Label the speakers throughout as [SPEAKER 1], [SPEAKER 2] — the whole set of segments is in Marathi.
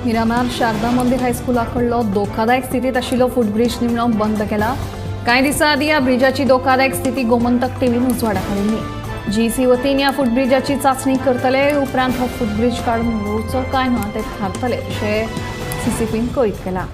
[SPEAKER 1] मिरामार शारदा मंदिर हायस्कुलाकडलो धोकादायक स्थितीत आशिल्लो फुटब्रिज निमणो बंद केला. कांय दिसां आदीं ह्या ब्रिजाची धोकादायक स्थिती गोमंतक टीव्हीन उजवाडाक हाडिल्ली. जीसी वतीन ह्या फुटब्रिजाची चांचणी करतले, उपरांत हो फुटब्रिज काडून उडोवचो काय ना ते थारतले अशें सीसीपीन कळीत केलां.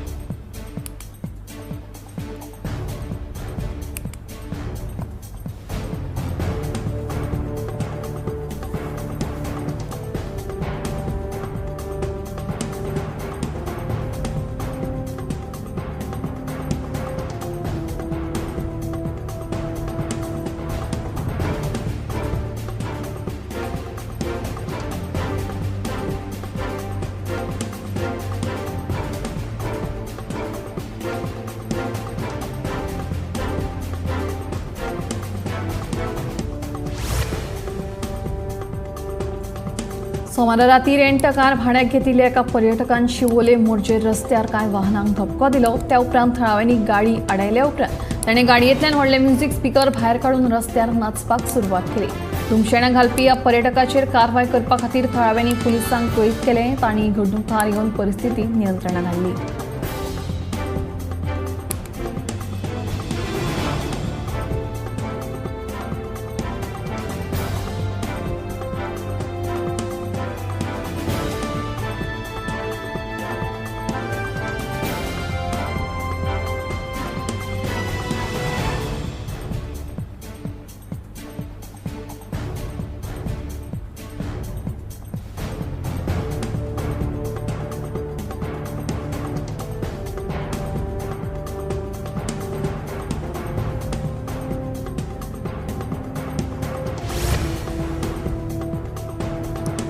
[SPEAKER 1] सोमारा राती रेंट कार भाड्याक घेतिल्ल्या एका पर्यटकान शिवोले मोर्जे रस्त्यार कांय वाहनांक धपको दिलो. त्या उपरांत थळाव्यांनी गाडी आडायल्या उपरांत ताणें गाडयेंतल्यान व्हडले म्युझिक स्पीकर भायर काडून रस्त्यार नाचपाक सुरवात केली. धुमशेणां घालपी ह्या पर्यटकाचेर कारवाय करपा खातीर थळाव्यांनी पुलिसांक कळीत केलें. तांणी घडणूक थळार येवन परिस्थिती नियंत्रणात हाडली.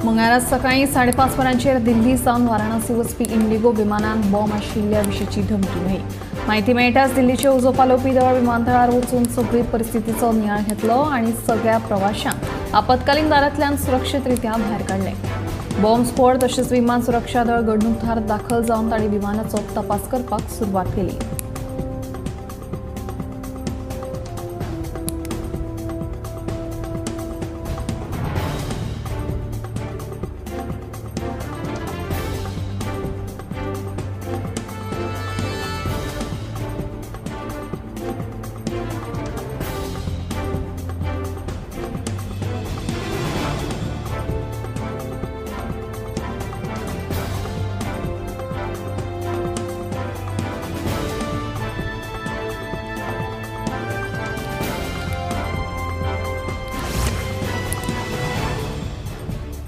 [SPEAKER 1] मंगळारा सकाळी 5:30 वरांचेर दिल्ली सावन वाराणसी वचपी इंडिगो विमानान बॉम्ब आशिल्ल्या विशींची धमकी मेळ्ळी. म्हायती मेळटाच दिल्लीचे उजो पालोवपी दळ विमानतळार वचून सगळी परिस्थितीचो नियाळ घेतलो आनी सगळ्या प्रवाशांक आपतकालीन दारांतल्यान सुरक्षीत रित्या भायर काडले. बॉम्ब स्फोट तशेंच विमान सुरक्षा दळ घडणूक थळार दाखल जावन तांणी विमानाचो तपास करपाक सुरवात केली.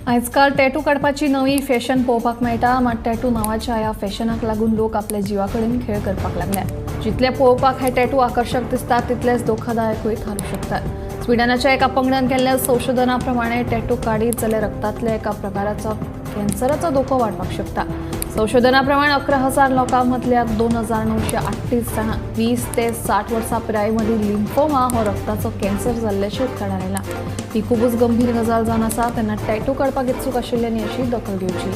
[SPEAKER 1] आजकाल टॅटू काडपाची नवी फॅशन पळोवपाक मेळटा. मात टॅटू नांवाच्या ह्या फॅशनाक लागून लोक आपल्या जिवा कडेन खेळ करपाक लागल्यात. जितले पळोवपाक हे टॅटू आकर्शक दिसतात तितलेच धोकादायकूय थारूंक शकतात. स्विडनाच्या एका पंगडान केल्ल्या संशोधना प्रमाणे टॅटू काडीत जाल्यार रक्तांतल्या एका प्रकाराचो कॅन्सराचो धोको वाडपाक शकता. संशोधना प्रमाण 11,000 लोकां मदल्या 2,938 जाणांक 20 ते 60 वर्सां पिराये मदीं लिम्फोमा हो रक्ताचो कॅन्सर जाल्ल्याचें उक्ताडार आयलां. ही खूबच गंभीर गजाल जावन आसा तेन्ना टॅटू काडपाक इत्सूक आशिल्ल्यांनी अशी दखल घेवची.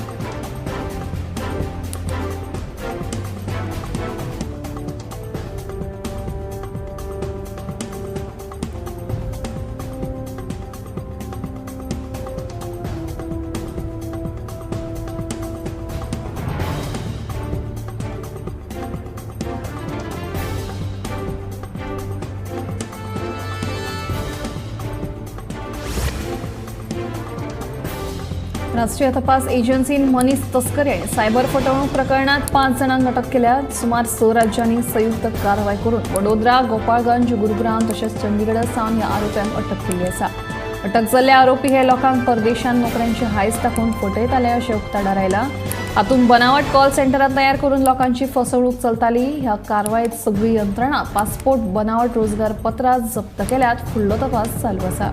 [SPEAKER 1] राष्ट्रीय तपास एजन्सीन मनीस तस्करी आनी सायबर फटवणूक प्रकरणात 5 जाणांक अटक केल्या. सुमार 6 राज्यांनी संयुक्त कारवाय करून वडोदरा, गोपाळगंज, गुरुग्राम तशेंच चंदीगड सावन ह्या आरोप्यांक अटक केली आसा. अटक जाल्ले आरोपी हे लोकांक परदेशांत नोकऱ्यांची हायस दाखोवन फटयताले अशें उक्ताडार आयलां. हातूंत बनावट कॉल सेंटरां तयार करून लोकांची फसवणूक चलताली. ह्या कारवायेंत सगळी यंत्रणा, पासपोर्ट, बनावट रोजगार पत्रां जप्त केल्यात. फुडलो तपास चालू आसा.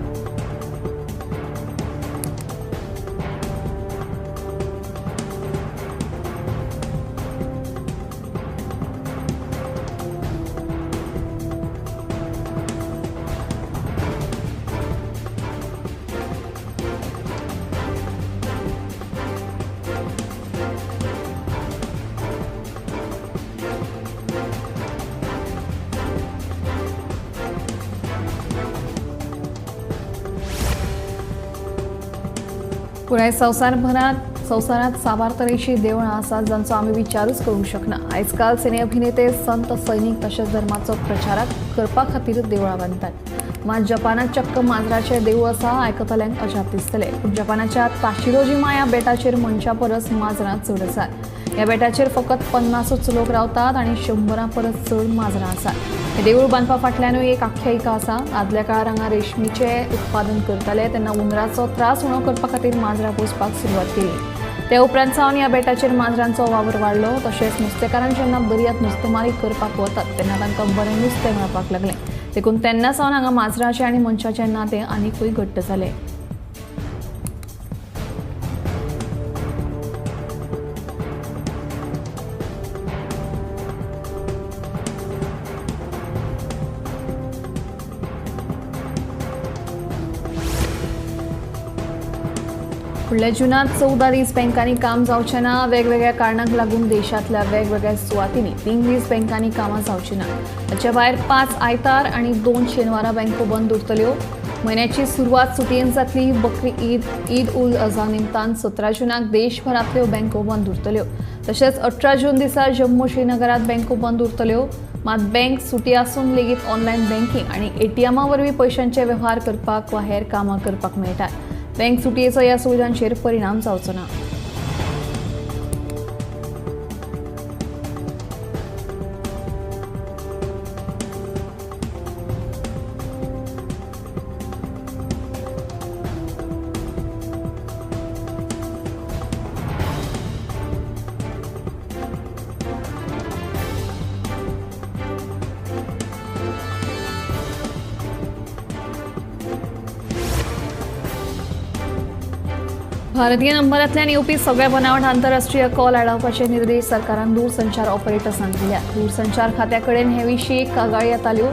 [SPEAKER 1] पुराय संवसारभरात संवसारांत साबार तरेची देवळां आसात जांचो आमी विचारूच करूंक शकना। आयजकाल सिने अभिनेते संत सैनीक तशेंच धर्माचो प्रचार करपा खातीर देवळां बांदतात। मात जपानात चक्क माजराचें देवूळ आसा, आयकतल्यांक अजाप दिसतलें। पूण जपानाच्या ताशिरोजिमा ह्या बेटाचेर मनशां परस माजरां चड आसात। ह्या बेटाचेर फकत 50च लोक रावतात आनी 100 परस चड माजरां आसात। हे देवूळ बांदपा फाटल्यानूय एक आख्यायिका आसा। आदल्या काळार हांगा रेशमीचें उत्पादन करताले तेन्ना हुंदराचो त्रास उणो करपा खातीर माजरां पोसपाक सुरवात केली। ते उपरांत सावन ह्या बेटाचेर माजरांचो वावर वाडलो। तशेंच नुस्तेकारांक जेन्ना दर्यांत नुस्तेमारी करपाक वतात तेन्ना तांकां बरें नुस्तें मेळपाक लागलें। देखून तेन्ना सावन हांगा माजराचें आनी मनशाचें नातें आनीकूय घट्ट जालें। फुडल्या जुनांत 14 दीस बँकांनी काम जावचें ना। वेगवेगळ्या कारणांक लागून देशांतल्या वेगवेगळ्या सुवातींनी 3 दीस बँकांनी कामां जावचीं ना। ताचे भायर 5 आयतार आनी 2 शेनवारा बँको बंद उरतल्यो। म्हयन्याची सुरवात सुटयेन जातली। बकरी ईद उल अझा निमतान 17 जुनाक देशभरांतल्यो बँको बंद उरतल्यो। तशेंच 18 जून दिसा जम्मू श्रीनगरांत बँको बंद उरतल्यो। मात बँक सुटी आसून लेगीत ऑनलायन बँकिंग आनी एटीएमा वरवीं पयशांचे वेव्हार करपाक वा हेर कामां करपाक मेळटात। बँक सुटयेचो ह्या सुविधांचेर परिणाम जावचो ना। भारतीय नंबरांतल्यान येवपी सगळे बनावट आंतरराष्ट्रीय कॉल आडावपाचे निर्देश सरकारान दूरसंचार ऑपरेटर्सांक दिल्या। दूरसंचार खात्या कडेन हे विशीं कागाळी येताल्यो।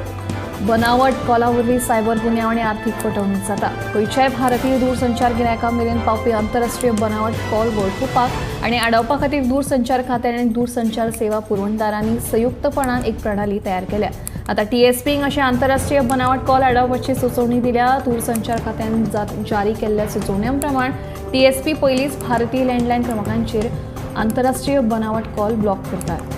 [SPEAKER 1] बनावट कॉला वरवीं सायबर गुन्यांव आनी आर्थीक फटवणूक जाता। खंयच्याय भारतीय दूरसंचार गिरायकां मेरेन पावपी आंतरराष्ट्रीय बनावट कॉल वळखुपाक आनी आडावपा खातीर दूरसंचार खात्यान आनी दूरसंचार सेवा पुरवणदारांनी संयुक्तपणान एक प्रणाली तयार केल्या। आता टीएसपीक अशें आंतरराष्ट्रीय बनावट कॉल आडावपाची सुचोवणी दिल्या। दूरसंचार खात्यान जारी केल्ल्या सुचोवण्यां प्रमाण टीएसपी पयलींच भारतीय लँडलायन क्रमांकांचेर आंतरराष्ट्रीय बनावट कॉल ब्लॉक करतात।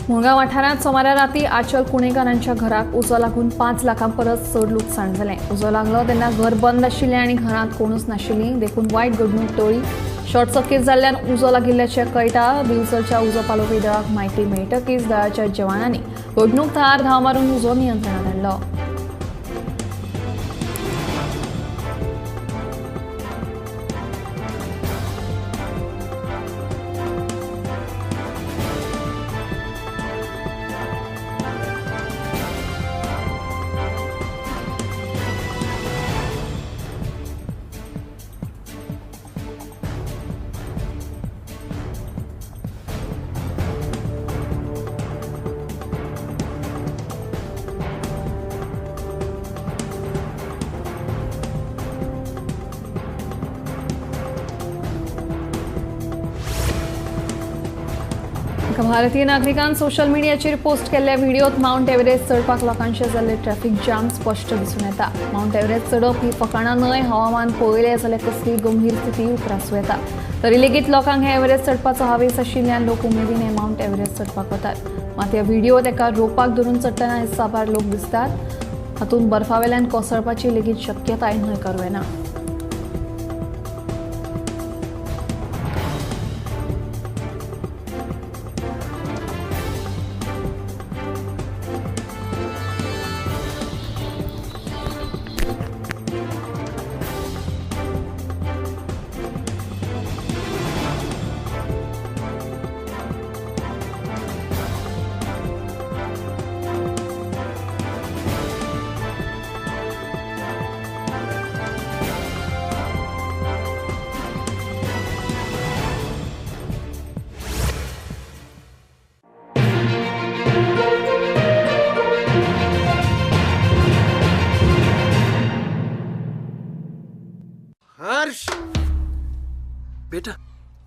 [SPEAKER 1] मुळगांव वाठारांत सोमारा राती आचल कुणेकारांच्या घराक उजो लागून 5 लाखां परस चड लुकसाण जालें। उजो लागलो तेन्ना घर बंद आशिल्लें आनी घरांत कोणूच नाशिल्लीं। देखून वायट घडणूक टळ्ळी। शॉर्ट सर्किट जाल्ल्यान उजो लागिल्ल्याचें कळटा। दिवचलच्या उजो पालोवपी दळाक म्हायती मेळटकीच दळाच्या जवानांनी घडणूक थळार धांव मारून उजो नियंत्रणांत हाडलो। भारतीय नागरिकांनी सोशल मिडियाचेर पोस्ट केल्ल्या व्हिडिओत माउंट एव्हरेस्ट चडपाक लोकांचे जाल्ले ट्रॅफिक जाम स्पश्ट दिसून येता। माउंट एव्हरेस्ट चडप ही फकाणां न्हय। हवामान पळयलें जाल्यार कसली गंभीर स्थिती उप्रासूं येता। तरी लेगीत लोकांक हे एव्हरेस्ट चडपाचो हावेस आशिल्ल्यान लोक उमेदीन हे माउंट एव्हरेस्ट चडपाक वतात। मात ह्या व्हिडिओत एका रोपाक धरून चडटना हे साबार लोक दिसतात। हातूंत बर्फावेल्यान कोसळपाची लेगीत शक्यताय न्हयकारूं येना।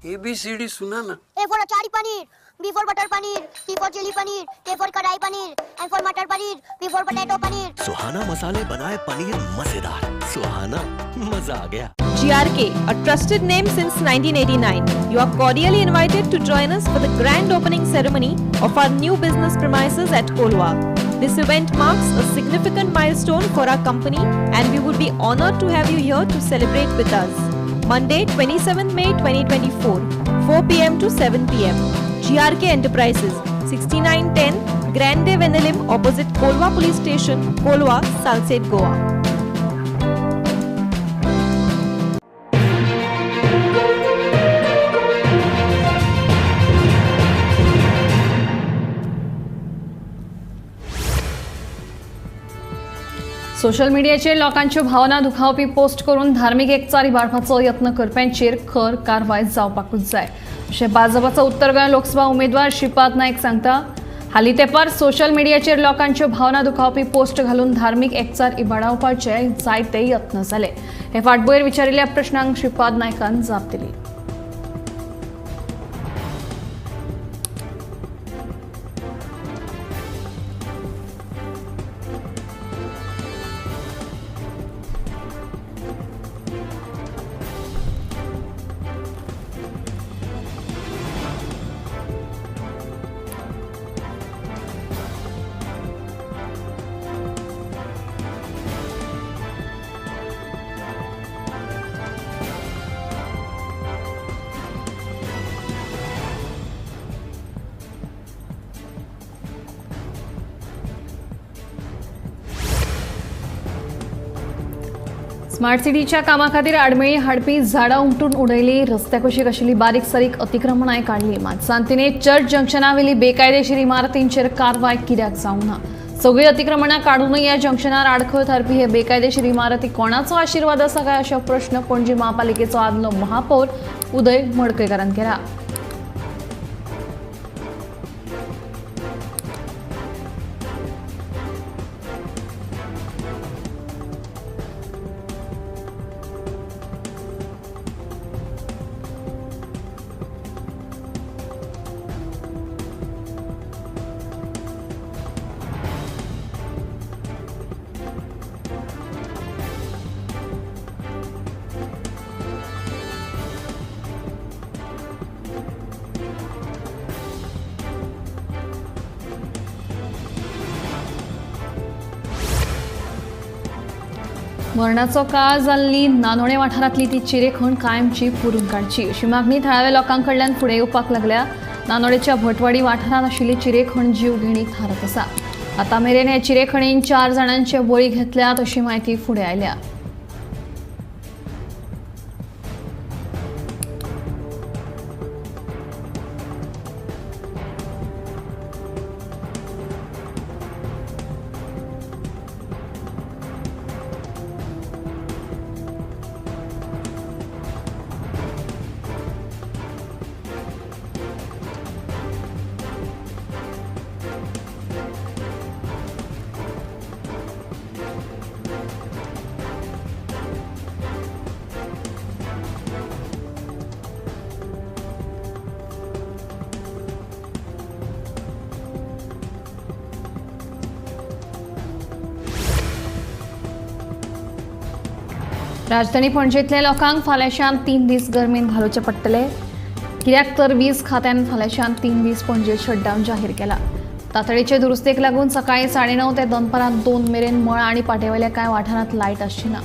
[SPEAKER 2] ABCD सुना ना.
[SPEAKER 3] A for achari paneer, B for butter paneer, C for chili paneer, K for kadai paneer, M for matar paneer, P for potato paneer.
[SPEAKER 4] Suhana मसाले बनाए पनीर मजेदार. सुहाना, मजा आ गया.
[SPEAKER 5] GRK, a trusted name since 1989. You are cordially invited to join us for the grand opening ceremony of our new business premises at Kolwa. This event marks a significant milestone for our company and we would be honored to have you here to celebrate with us. Monday, 27th May 2024, 4 p.m. to 7 p.m. GRK Enterprises, 6910 Grande Venelim opposite Kolwa Police Station, Kolwa, Salsette, Goa.
[SPEAKER 1] Social मीडियाचेर लोकांच्यो भावना दुखावपी पोस्ट करून धार्मीक एकचार इबाडपाचो यत्न करप्यांचेर खर कारवाय जावपाकूच जाय अशें भाजपाचो उत्तर गोंय लोकसभा उमेदवार श्रीपाद नायक सांगता. हालीं तेंपार सोशल मीडियाचेर लोकांच्यो भावना दुखावपी पोस्ट घालून धार्मीक एकचार इबाडावपाचे जायते यत्न जाले. हे फाटभुंयेर विचारिल्ल्या प्रश्नांक श्रीपाद नायकान जाप दिली. स्मार्ट सिटीच्या कामा खातीर आडमेळी हाडपी झाडां उमटून उडयली, रस्त्या कुशीक आशिल्ली बारीक सारीक अतिक्रमणाय काडली. मात सांतिने चर्च जंक्शनावेली बेकायदेशीर इमारतींचेर कारवाय कित्याक जावंक ना? सगळी अतिक्रमणां काडूनय ह्या जंक्शनार आडखळ थारपी हे बेकायदेशीर इमारती कोणाचो आशिर्वाद आसा काय अशो प्रश्न पणजी महापालिकेचो आदलो महापौर उदय मडकयकारान केला. मरणाचो काळ जाल्ली नानोणे वाठारांतली ती चिरेखण कायमची पुरून काडची अशी मागणी थळाव्या लोकांकडल्यान फुडें येवपाक लागल्या. नानोडेच्या भटवाडी वाठारांत आशिल्ली चिरेखण जीवघेणी थारत आसा. आतां मेरेन हे चिरेखणीन 4 जाणांचे बळी घेतल्यात अशी माहिती फुडें आयल्या. राजधानी पणजेंतल्या लोकांक फाल्यांच्यान 3 दीस गरमेन घालोवचे पडटले. कित्याक तर वीज खात्यान फाल्यांच्यान 3 दीस पणजेंत शटडावन जाहीर केला. तातडीचे दुरुस्तेक लागून सकाळी 9:30 ते दनपारां 2 मेरेन मळ आनी पाटेवयल्या कांय वाठारांत लायट आसची ना.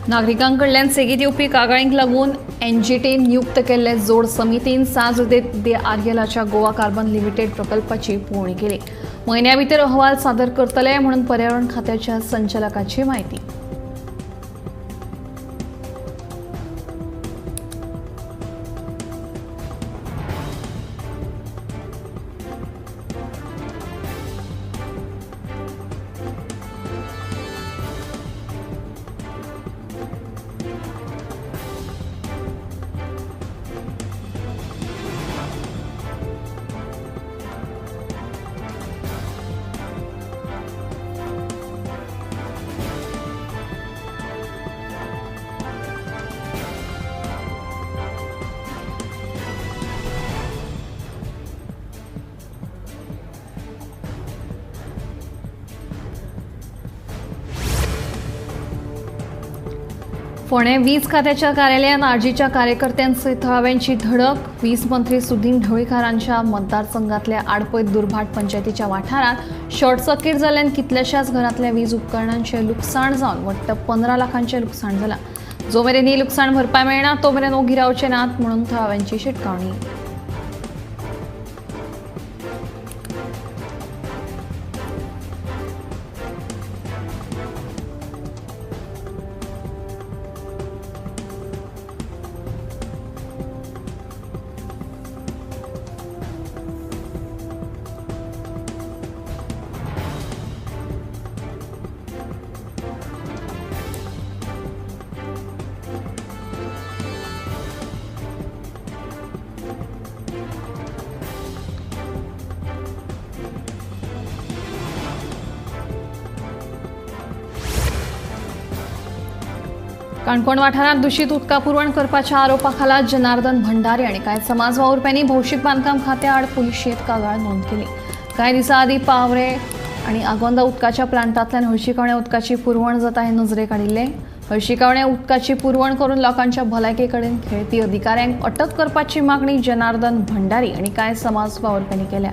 [SPEAKER 1] नागरिकांकडल्यान सेगीत येवपी कागाळींक लागून एनजीटी नियुक्त केल्ले जोड समितीन साज आर्यलाच्या गोवा कार्बन लिमिटेड प्रकल्पाची पळोवणी केली. म्हयन्या भितर अहवाल सादर करतले म्हणून पर्यावरण खात्याच्या संचालकाची माहिती. फोंडे वीज खात्याच्या कार्यालयात आरजीच्या कार्यकर्त्यांसयत थळाव्यांची धडक. वीज मंत्री सुदीन ढवळीकारांच्या मतदारसंघातल्या आडपैत दुर्भाट पंचायतीच्या वाठारात शॉर्ट सर्किट जाल्ल्यान कितल्याशाच घरांतल्या वीज उपकरणांचे लुकसाण जावन वट्ट 15 लाखांचे लुकसाण जालां. जो मेरेन ही लुकसाण भरपाय मेळना तो मेरेन ओगी रावचे नात म्हणून थळाव्यांची शिटकावणी. काणकोण वाठारात दूषित उदका पुरवण करपाच्या आरोपाखाला जनार्दन भंडारी आणि कांय समाज वावुरप्यांनी भौशीक बांदकाम खात्या आड पुलिशेंत कागाळ नोंद केली. कांय दिसा आदी पावरे आणि आगोंदा उदकाच्या प्लांटांतल्यान हळशिकावण्या उदकाची पुरवण जाता हे नजरेक आडिल्ले. हळशिकावण्या उदकाची पुरवण करून लोकांच्या भलायके कडेन खेळपी अधिकाऱ्यांक अटक करपाची मागणी जनार्दन भंडारी आणि कांय समाज वावुरप्यांनी केल्या.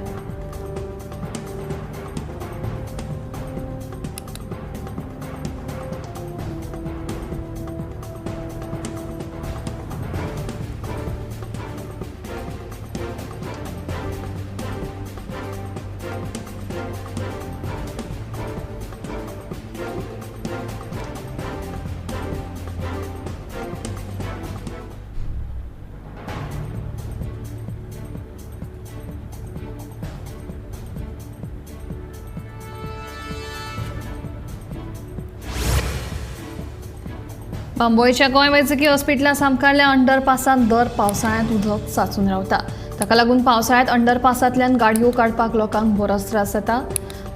[SPEAKER 1] बांबोळेच्या गोंय वैजकी हॉस्पिटलां सामकारल्या अंडरपासांत दर पावसाळ्यांत उदक साचून रावता. ताका लागून पावसाळ्यांत अंडरपासांतल्यान गाडयो काडपाक लोकांक बरोच त्रास जाता.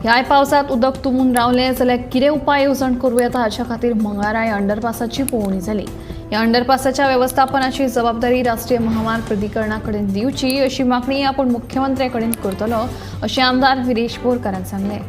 [SPEAKER 1] ह्याय पावसांत उदक तुंबून रावलें जाल्यार कितें उपाय येवजण करूं येता हाच्या खातीर मंगळाराय अंडरपासाची पळोवणी जाली. ह्या अंडरपासाच्या वेवस्थापनाची जबाबदारी राष्ट्रीय महामार्ग प्राधिकरणा कडेन दिवची अशी मागणी आपण मुख्यमंत्र्या कडेन करतलो अशें आमदार विरेश बोरकारान सांगलें.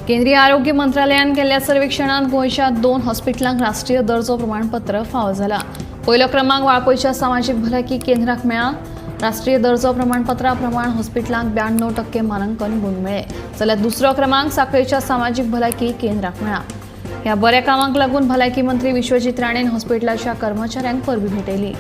[SPEAKER 1] केंद्रीय आरोग्य मंत्रालयान केल्ल्या सर्वेक्षणात गोंयच्या 2 हॉस्पिटलांक राष्ट्रीय दर्जो प्रमाणपत्र फावो जाला. पयलो क्रमांक वाळपयच्या सामाजीक भलायकी केंद्राक मेळ्ळा. राष्ट्रीय दर्जो प्रमाणपत्रा प्रमाण हॉस्पिटलांक 92% मानांकन गुण मेळ्ळे जाल्यार दुसरो क्रमांक सांखळेच्या सामाजीक भलायकी केंद्राक मेळ्ळा. ह्या बऱ्या कामाक लागून भलायकी मंत्री विश्वजीत राणेन हॉस्पिटलाच्या कर्मचाऱ्यांक परबी भेटयली.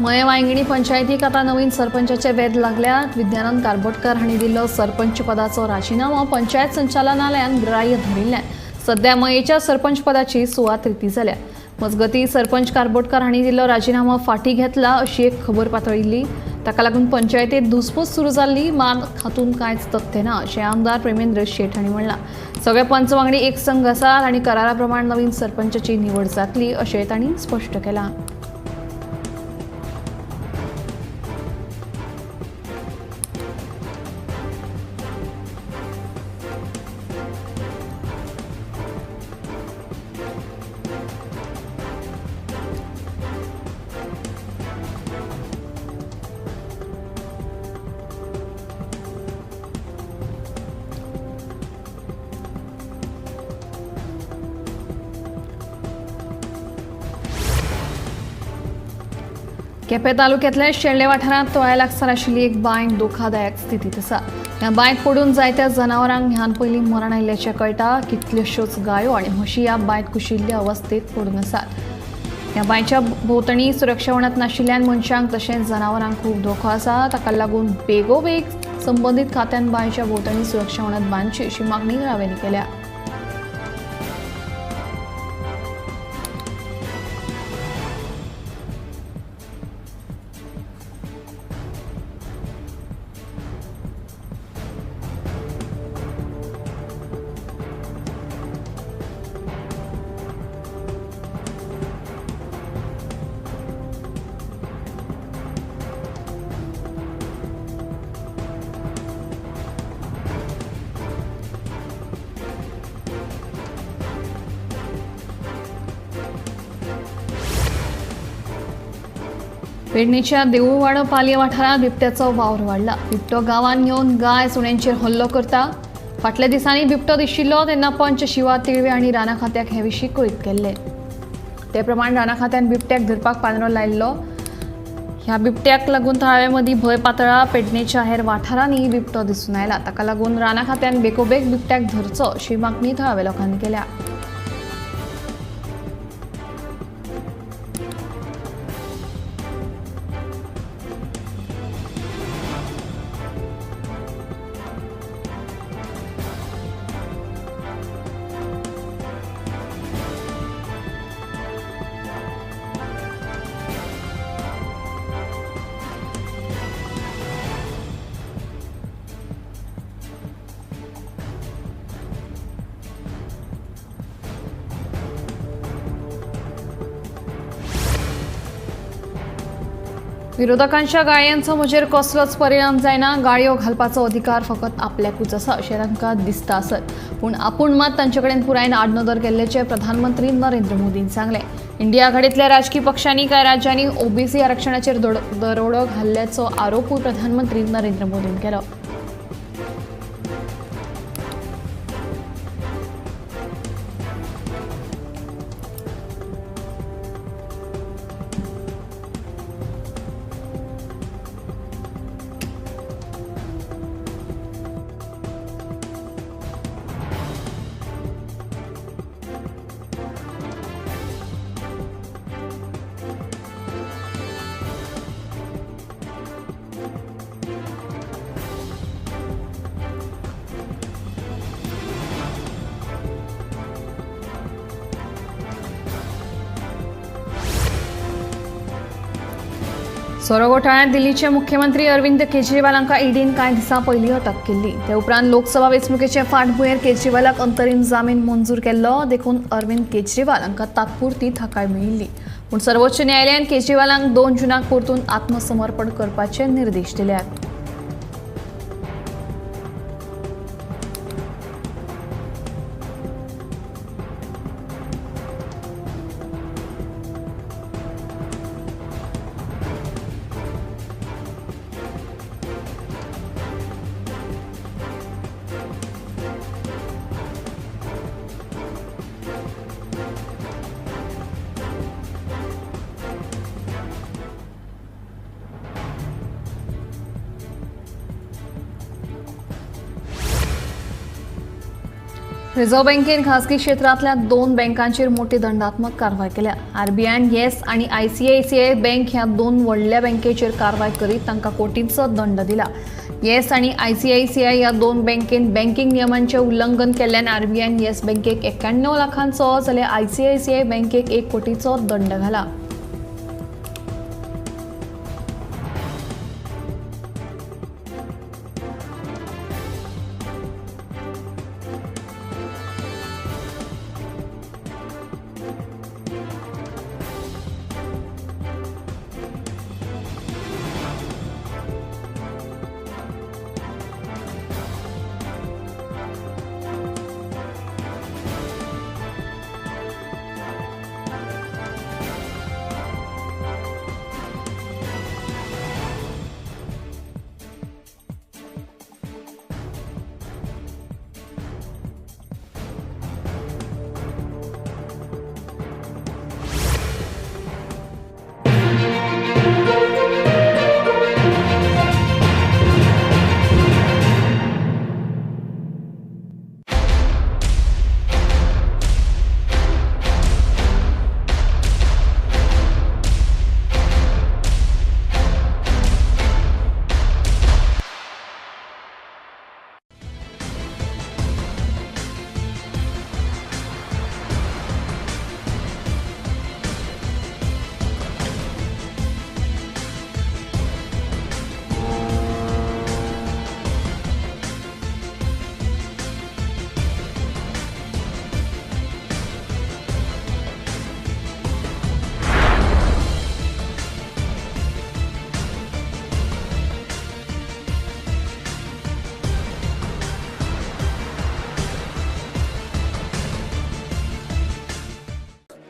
[SPEAKER 1] मये वांयगणी पंचायतीक आता नवीन सरपंचाचे वेध लागल्यात. विद्यानंद कारबोटकर हांणी दिल्लो सरपंच पदाचो राजीनामो पंचायत संचालनालयान ग्राह्य धरिल्ल्यान सध्या मयेच्या सरपंच पदाची सुवात रिती जाल्या. मजगती सरपंच कारबोटकर हांणी दिल्लो राजीनामो फाटीं घेतला अशी एक खबर पातळिल्ली. ताका लागून पंचायतीत धुसफूस सुरू जाल्ली. मात हातूंत कांयच तथ्य ना अशें आमदार प्रेमेंद्र शेट हांणी म्हणलां. सगळे पंच वांगडी एक संघ आसात आनी करारा प्रमाण नवीन सरपंचाची निवड जातली अशें तांणी स्पश्ट केलां. केपें तालुक्यांतल्या शेळडे वाठारांत तोळ्या लागसार आशिल्ली एक बांयक धोकादायक स्थितीत आसा. ह्या बांयक पडून जायत्या जनावरांक ह्यान पयलीं मरण आयिल्ल्याचें कळटा. कितल्योश्योच गायो आनी म्हशी ह्या बांयत कुशिल्ल्या अवस्थेत पडून आसात. ह्या बांयच्या भोंवतणी सुरक्षा वणत नाशिल्ल्यान मनशांक तशेंच जनावरांक खूब धोको आसा. ताका लागून बेगोबेग संबंदीत खात्यान बांयच्या भोंवतणी सुरक्षा वणत बांदची अशी मागणी रावेनी केल्या. पेडणेच्या देऊळवाडो पालये वाठारांत बिबट्याचो वावर वाडला. बिबटो गांवांत येवन गाय सुण्यांचेर हल्लो करता. फाटल्या दिसांनी बिबटो दिशिल्लो तेन्ना पंच शिवा तिळवे आनी राना खात्याक हे विशीं कळीत केल्ले. ते प्रमाण राना खात्यान बिबट्याक धरपाक पांद्रो लायिल्लो. ह्या बिबट्याक लागून थळावे मदीं भंय पातळ्ळा. पेडणेच्या हेर वाठारांनी बिबटो दिसून आयला. ताका लागून राना खात्यान बेगोबेग बिबट्याक धरचो अशी मागणी थळाव्या लोकांनी केल्या. विरोधकांच्या गाळयांचो म्हजेर कसलोच परिणाम जायना. गाळयो घालपाचो अधिकार फकत आपल्याकूच आसा अशें तांकां दिसता आसत. पूण आपूण मात तांचे कडेन पुरायन आडनदर केल्ल्याचें प्रधानमंत्री नरेंद्र मोदीन सांगलें. इंडिया आघाडींतल्या राजकीय पक्षांनी कांय राज्यांनी ओबीसी आरक्षणाचेर दरोडो घाल्ल्याचो आरोपूय प्रधानमंत्री नरेंद्र मोदीन केलो. सोरो घोटाळ्यांत दिल्लीचे मुख्यमंत्री अरविंद केजरीवालांका ईडीन कांय दिसां पयलीं अटक केल्ली. ते उपरांत लोकसभा वेंचणुकेचे फाटभुंयेर केजरीवालाक अंतरीम जामीन मंजूर केल्लो. देखून अरविंद केजरीवाल हांकां तात्पुरती थाकाय मेळिल्ली. पूण सर्वोच्च न्यायालयान केजरीवालांक 2 जूनाक परतून आत्मसमर्पण करपाचे निर्देश दिल्यात. रिझर्व्ह बँकेन खासगी क्षेत्रातल्या 2 बँकांचेर मोठी दंडात्मक कारवाय केल्या. आरबीआयन येस आणि ICICI बँक ह्या 2 व्हडल्या बँकेचेर कारवाय करीत तांकां कोटींचो दंड दिला. येस आणि ICICI ह्या 2 बँकेन बँकिंग नियमांचें उल्लंघन केल्ल्यान आरबीआयन येस बँकेक 91 लाखांचो जाल्यार ICICI बँकेक 1 कोटीचो दंड घाला.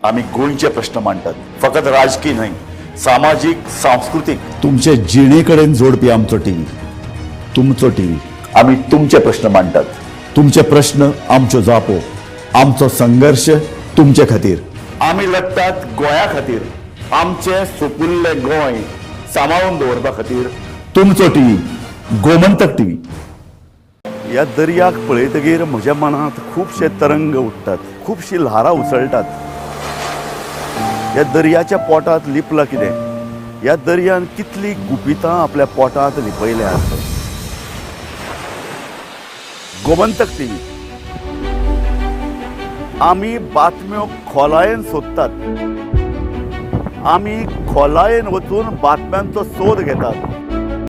[SPEAKER 2] आम्ही गोंयचे प्रश्न मांडटात, फकत राजकीय न्हय, सामाजिक सांस्कृतिक.
[SPEAKER 6] तुमचे जिणेकडेन जोडपी आमचो टीव्ही, तुमचो टीव्ही.
[SPEAKER 2] आम्ही तुमचे प्रश्न मांडटात.
[SPEAKER 6] तुमचे प्रश्न आमच्यो जापो, आमचो संघर्ष तुमचे खातीर.
[SPEAKER 2] आम्ही लढटात गोंया खातीर, आमचे सोपुल्ले गोंय सांबाळून दवरपा खातीर.
[SPEAKER 6] तुमचो टीव्ही, गोमंतक टीव्ही.
[SPEAKER 7] ह्या दर्याक पळयतकीर म्हज्या मनांत खुबशे तरंग उठतात, खुबशी ल्हारां उसळटात. ह्या दर्याच्या पोटांत लिपलां कितें? ह्या दर्यान कितली गुपितां आपल्या पोटांत लिपयल्यात. गोमंतक टीव्ही. आमी बातम्यो खोलायेन सोदतात, आमी खोलायेन वचून बातम्यांचो सोद घेतात.